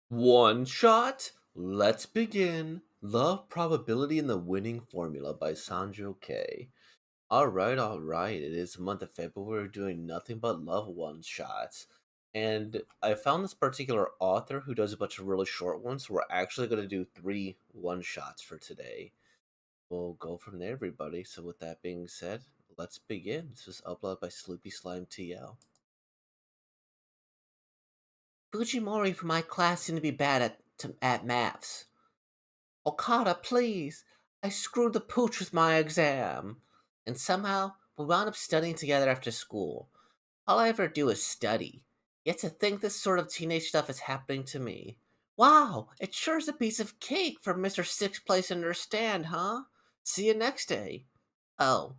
One shot. Let's begin. Love Probability and the Winning Formula by Sanjo K. All right. It is the month of February. We're doing nothing but love one shots. And I found this particular author who does a bunch of really short ones. So we're actually going to do three one shots for today. We'll go from there, everybody. So, with that being said, let's begin. This was uploaded by Sloopy Slime TL. Fujimori from my class seemed to be bad at maths. Okada, please! I screwed the pooch with my exam! And somehow, we wound up studying together after school. All I ever do is study. Yet to think this sort of teenage stuff is happening to me. Wow, it sure is a piece of cake for Mr. Sixth Place to understand, huh? See you next day. Oh,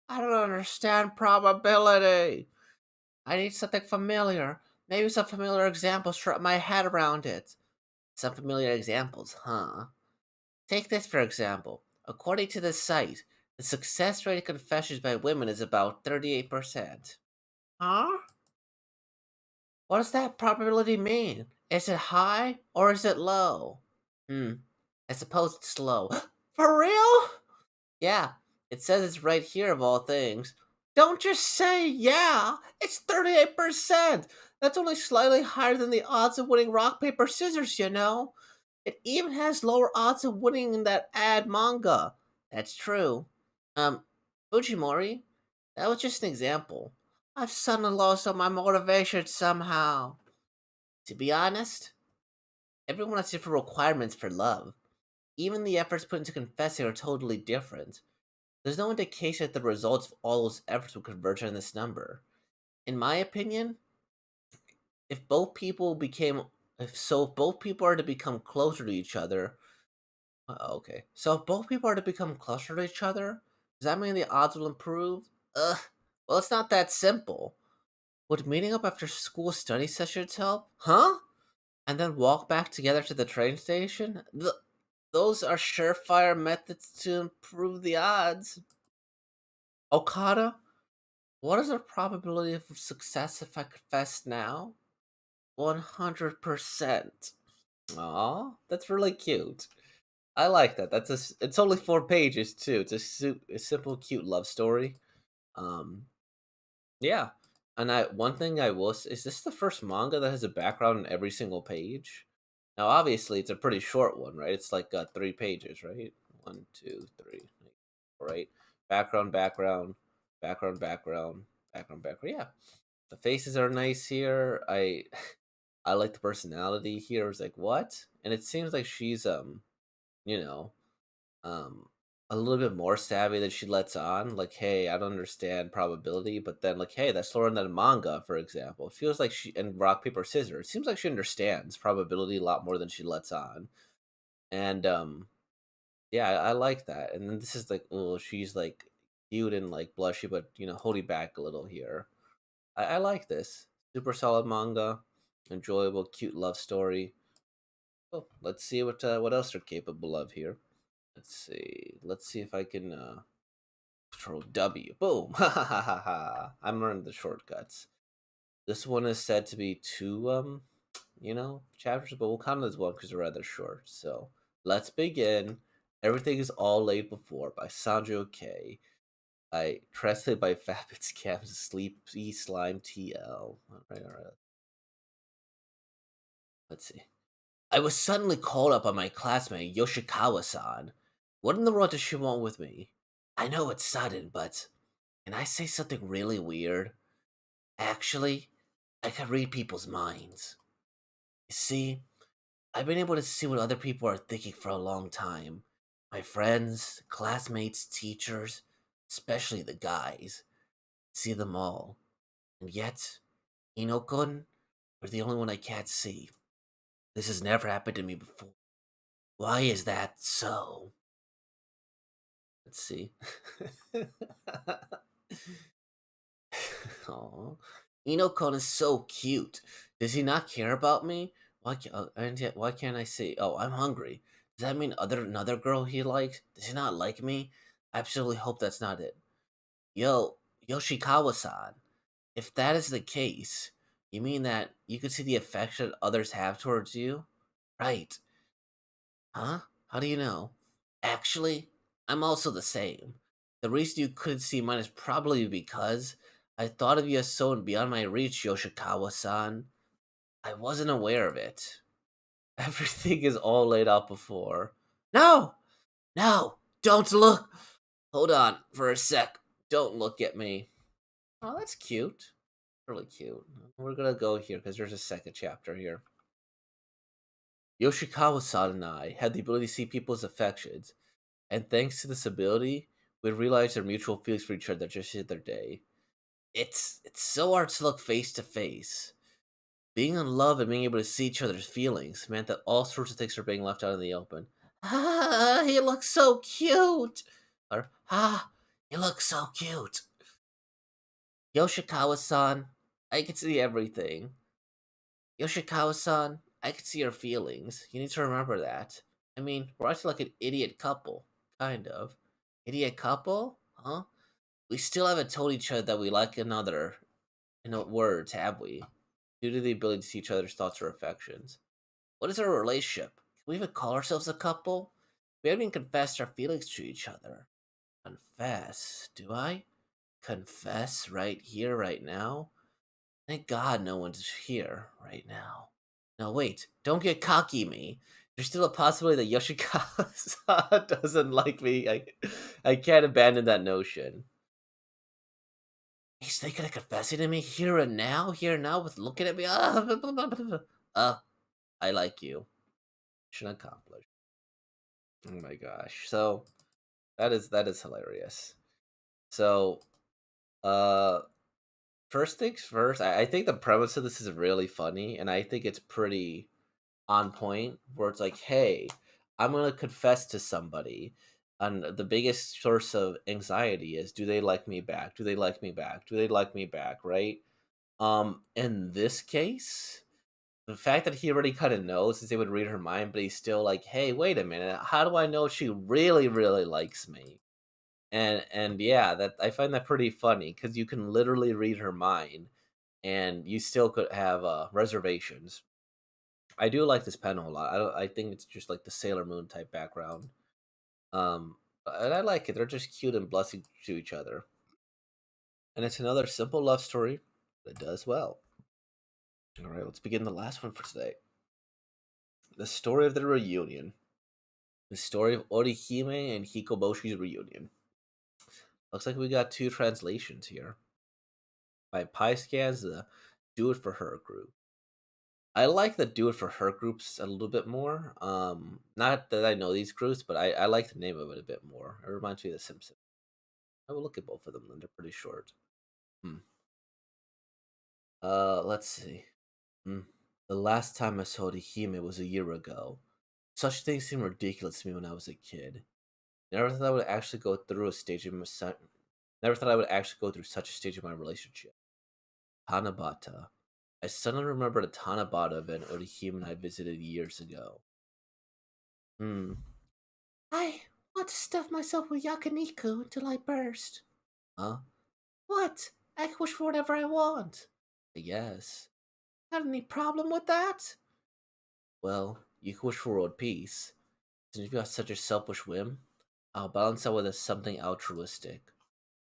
I don't understand probability. I need something familiar. Maybe some familiar examples to wrap my head around it. Some familiar examples, huh? Take this for example. According to this site, the success rate of confessions by women is about 38%. Huh? What does that probability mean? Is it high or is it low? Hmm. I suppose it's low. For real? Yeah, it says it's right here of all things. Don't just say yeah! It's 38%! That's only slightly higher than the odds of winning rock, paper, scissors, you know? It even has lower odds of winning in that ad manga. That's true. Um, Fujimori, that was just an example. I've suddenly lost all my motivation somehow. To be honest, everyone has different requirements for love. Even the efforts put into confessing are totally different. There's no indication that the results of all those efforts will converge on this number. In my opinion, if both people became if both people are to become closer to each other, okay. So if both people are to become closer to each other, does that mean the odds will improve? Ugh. Well, it's not that simple. Would meeting up after school study sessions help? Huh? And then walk back together to the train station? Those are surefire methods to improve the odds. Okada, what is the probability of success if I confess now? 100%. Aw, that's really cute. I like that. It's only 4 pages too. It's a simple, cute love story. Um, yeah. And one thing I will is this the first manga that has a background in every single page? Now, obviously, it's a pretty short one, right? It's like 3 pages, right? One, two, three, right? Background, background, background, background, background, background. Yeah, the faces are nice here. I like the personality here. It's like what? And it seems like she's you know, um a little bit more savvy than she lets on. Like, hey, I don't understand probability, but then like, hey, that's slower than manga, for example. It feels like she and rock, paper, scissors. It seems like she understands probability a lot more than she lets on. And yeah, I like that. And then this is like, oh, she's like cute and like blushy, but holding back a little here. I like this. Super solid manga, enjoyable, cute love story. Oh, let's see what else they're capable of here. Let's see. Let's see if I can control W. Boom! Ha ha ha ha ha! I'm learning the shortcuts. This one is said to be two chapters, but we'll count it as one because they're rather short. So let's begin. Everything is all laid before by Sanjo K. I translated by Fabit Scams Sleep E Slime TL. All right. Let's see. I was suddenly called up by my classmate Yoshikawa-san. What in the world does she want with me? I know it's sudden, but can I say something really weird? Actually, I can read people's minds. You see, I've been able to see what other people are thinking for a long time. My friends, classmates, teachers, especially the guys. See them all. And yet, Inokun, you're the only one I can't see. This has never happened to me before. Why is that so? Let's see. Aw. Inokun is so cute. Does he not care about me? And yet, why can't I see? Oh, I'm hungry. Does that mean another girl he likes? Does he not like me? I absolutely hope that's not it. Yo, Yoshikawa-san, if that is the case, you mean that you can see the affection others have towards you? Right. Huh? How do you know? Actually, I'm also the same. The reason you couldn't see mine is probably because I thought of you as someone beyond my reach, Yoshikawa-san. I wasn't aware of it. Everything is all laid out before. No! No! Don't look! Hold on for a sec. Don't look at me. Oh, that's cute. Really cute. We're gonna go here because there's a second chapter here. Yoshikawa-san and I had the ability to see people's affections, and thanks to this ability, we realized their mutual feelings for each other just the other day. It's so hard to look face to face. Being in love and being able to see each other's feelings meant that all sorts of things were being left out in the open. Ah, he looks so cute. Or he looks so cute. Yoshikawa-san, I can see everything. Yoshikawa-san, I can see your feelings. You need to remember that. I mean, we're acting like an idiot couple. Kind of. Idiot couple? Huh? We still haven't told each other that we like another in words, have we? Due to the ability to see each other's thoughts or affections. What is our relationship? Can we even call ourselves a couple? We haven't even confessed our feelings to each other. Confess? Do I? Confess right here, right now? Thank God no one's here right now. No, wait, don't get cocky, me. There's still a possibility that Yoshikawa doesn't like me. I can't abandon that notion. He's thinking of confessing to me here and now, with looking at me. I like you. Mission accomplished. Oh my gosh. So that is hilarious. So, uh, first things first. I think the premise of this is really funny, and I think it's pretty on point. Where it's like, hey, I'm gonna confess to somebody, and the biggest source of anxiety is, do they like me back? Do they like me back? Do they like me back? Right? In this case, the fact that he already kind of knows is able to read her mind, but he's still like, hey, wait a minute, how do I know she really, really likes me? And yeah, that I find that pretty funny because you can literally read her mind, and you still could have reservations. I do like this panel a lot. I think it's just like the Sailor Moon type background. And I like it. They're just cute and blessing to each other. And it's another simple love story that does well. All right, let's begin the last one for today. The story of the reunion. The story of Orihime and Hikoboshi's reunion. Looks like we got two translations here. By PyScan's the Do It For Her group. I like the Do It For Her groups a little bit more. Not that I know these groups, but I like the name of it a bit more. It reminds me of The Simpsons. I will look at both of them, and they're pretty short. Hmm. Let's see. Hmm. The last time I saw Orihime was a year ago. Such things seemed ridiculous to me when I was a kid. Never thought I would actually go through a stage of my Never thought I would actually go through such a stage of my relationship. Tanabata. I suddenly remembered a Tanabata event Orihime and I visited years ago. Hmm. I want to stuff myself with yakiniku until I burst. Huh? What? I can wish for whatever I want. I guess. Got any problem with that? Well, you can wish for world peace. Since you've got such a selfish whim, I'll balance that with something altruistic.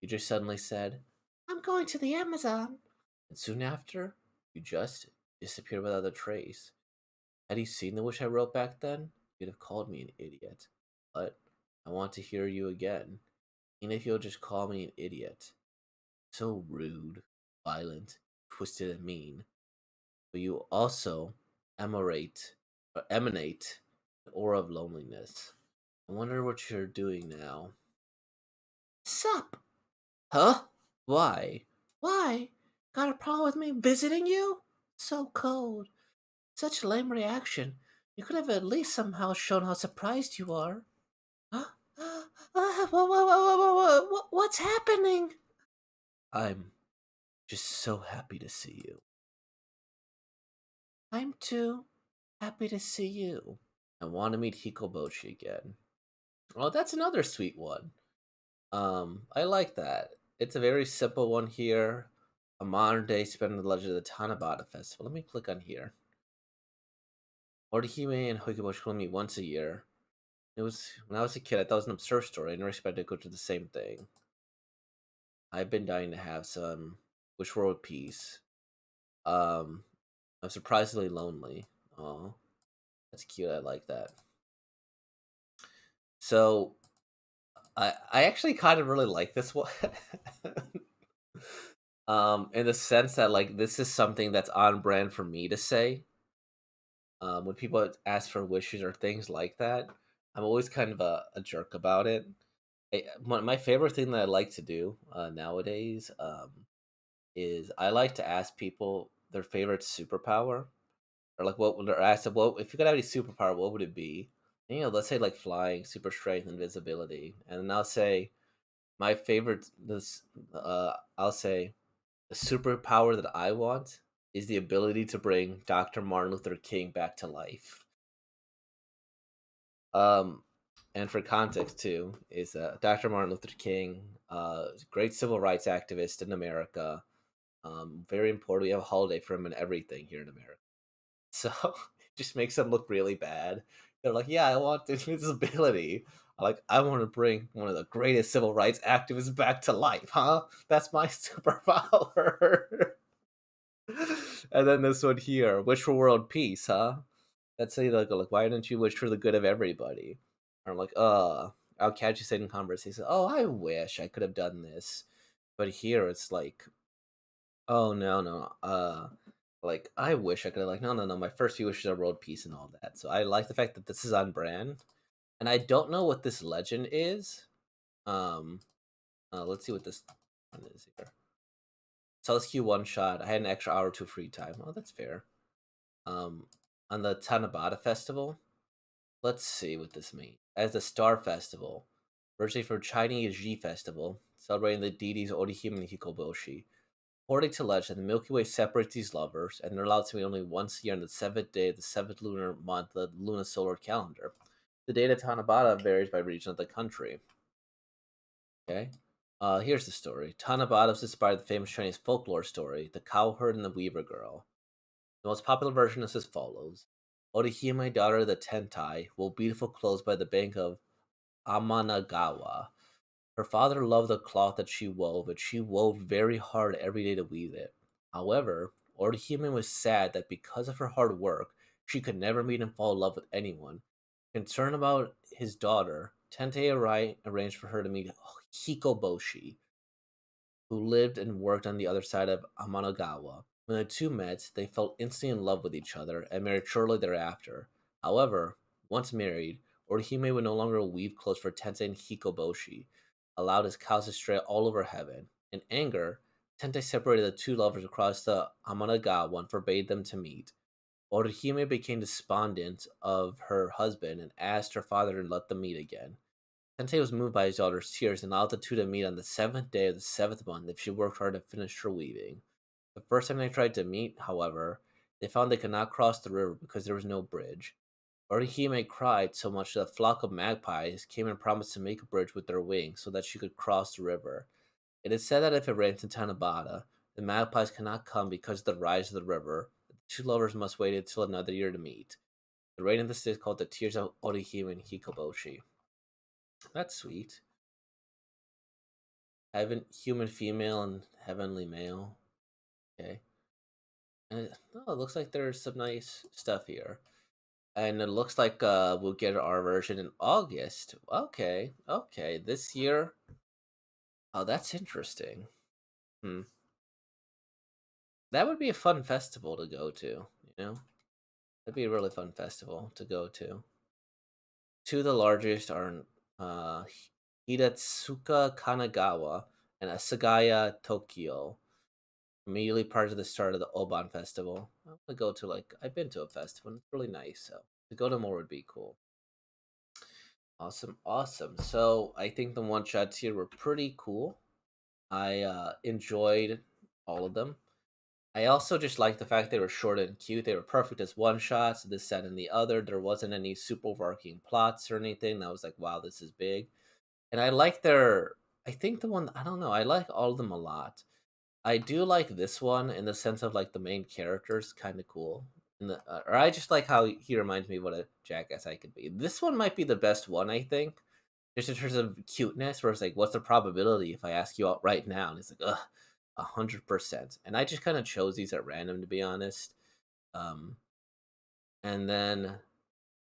You just suddenly said, I'm going to the Amazon. And soon after, you just disappeared without a trace. Had you seen the wish I wrote back then, you'd have called me an idiot. But I want to hear you again, even if you'll just call me an idiot. So rude, violent, twisted, and mean. But you also emanate an aura of loneliness. I wonder what you're doing now. Sup? Huh? Why? Why? Got a problem with me visiting you? So cold. Such a lame reaction. You could have at least somehow shown how surprised you are. Huh? What's happening? I'm just so happy to see you. I'm too happy to see you. I want to meet Hikoboshi again. Oh, that's another sweet one. I like that. It's a very simple one here. A modern day spin on the legend of the Tanabata Festival. Let me click on here. Orihime and Hoikiboshi only meet once a year. It was when I was a kid. I thought it was an absurd story. I never expected to go to the same thing. I've been dying to have some. Wish world peace. Um, I'm surprisingly lonely. Oh, that's cute. I like that. So I actually kind of really like this one. In the sense that like this is something that's on brand for me to say. When people ask for wishes or things like that, I'm always kind of a jerk about it. My favorite thing that I like to do nowadays is I like to ask people their favorite superpower, or like what would or ask them, well, if you could have any superpower, what would it be? And, let's say like flying, super strength, invisibility, and then I'll say my favorite. I'll say the superpower that I want is the ability to bring Dr. Martin Luther King back to life. Um, and for context too, is Dr. Martin Luther King, great civil rights activist in America. Very important. We have a holiday for him and everything here in America. So it just makes them look really bad. They're like, "Yeah, I want this visibility. Like, I want to bring one of the greatest civil rights activists back to life, huh? That's my superpower." And then this one here, wish for world peace, huh? That's say like why didn't you wish for the good of everybody? Or I'm like, I'll catch you saying in conversation, oh, I wish I could have done this. But here it's like, oh no. Like I wish I could have like, no. My first few wishes are world peace and all that. So I like the fact that this is on brand. And I don't know what this legend is. Um let's see what this one is here. So let's queue one shot. I had an extra hour or two free time. Oh, that's fair. Um on the Tanabata festival. Let's see what this means. As the Star Festival, originally from Chinese Yi Festival, celebrating the deities Orihime and Hikoboshi. According to legend, the Milky Way separates these lovers, and they're allowed to meet only once a year on the seventh day of the seventh lunar month of the lunisolar calendar. The date of Tanabata varies by region of the country. Okay. Here's the story. Tanabata was inspired by the famous Chinese folklore story, The Cowherd and the Weaver Girl. The most popular version is as follows. Orihime, daughter of the Tentai, wore beautiful clothes by the bank of Amanagawa. Her father loved the cloth that she wove, and she wove very hard every day to weave it. However, Orihime was sad that because of her hard work, she could never meet and fall in love with anyone. Concerned about his daughter, Tente arranged for her to meet Hikoboshi, who lived and worked on the other side of Amanagawa. When the two met, they fell instantly in love with each other and married shortly thereafter. However, once married, Orihime would no longer weave clothes for Tensei and Hikoboshi, allowed his cows to stray all over heaven. In anger, Tensei separated the two lovers across the Amanagawa and forbade them to meet. Orihime became despondent of her husband and asked her father to let them meet again. Tensei was moved by his daughter's tears and allowed the two to meet on the seventh day of the seventh month if she worked hard to finish her weaving. The first time they tried to meet, however, they found they could not cross the river because there was no bridge. Orihime cried so much that a flock of magpies came and promised to make a bridge with their wings so that she could cross the river. It is said that if it rains in Tanabata, the magpies cannot come because of the rise of the river. The two lovers must wait until another year to meet. The rain of this day is called the Tears of Orihime and Hikoboshi. That's sweet. Heaven, human female and heavenly male. Okay. And it looks like there's some nice stuff here. And it looks like we'll get our version in August. Okay. This year. Oh, that's interesting. Hmm. That would be a fun festival to go to, you know? That'd be a really fun festival to go to. Two of the largest are uh, Hidatsuka Kanagawa and Asagaya Tokyo. Immediately prior to the start of the Oban Festival. I'm gonna go to like I've been to a festival and it's really nice, so to go to more would be cool. Awesome. So I think the one shots here were pretty cool. I enjoyed all of them. I also just liked the fact they were short and cute. They were perfect as one shots, this, that, and the other. There wasn't any super overarching plots or anything that was like, wow, this is big. And I like their. I think the one I don't know. I like all of them a lot. I do like this one in the sense of like the main character's kind of cool. Or I just like how he reminds me of what a jackass I could be. This one might be the best one, I think, just in terms of cuteness. Where it's like, what's the probability if I ask you out right now? And it's like, ugh, 100%. And I just kind of chose these at random, to be honest. Um, and then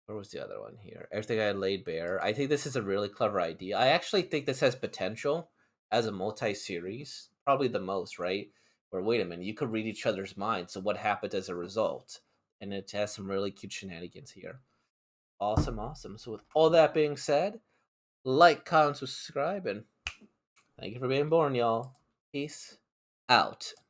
where was the other one here? Everything I laid bare. I think this is a really clever idea. I actually think this has potential as a multi-series, probably the most, right? Where wait a minute, you could read each other's minds. So what happened as a result? And it has some really cute shenanigans here. Awesome, awesome. So with all that being said, like, comment, subscribe, and thank you for being born, y'all. Peace out.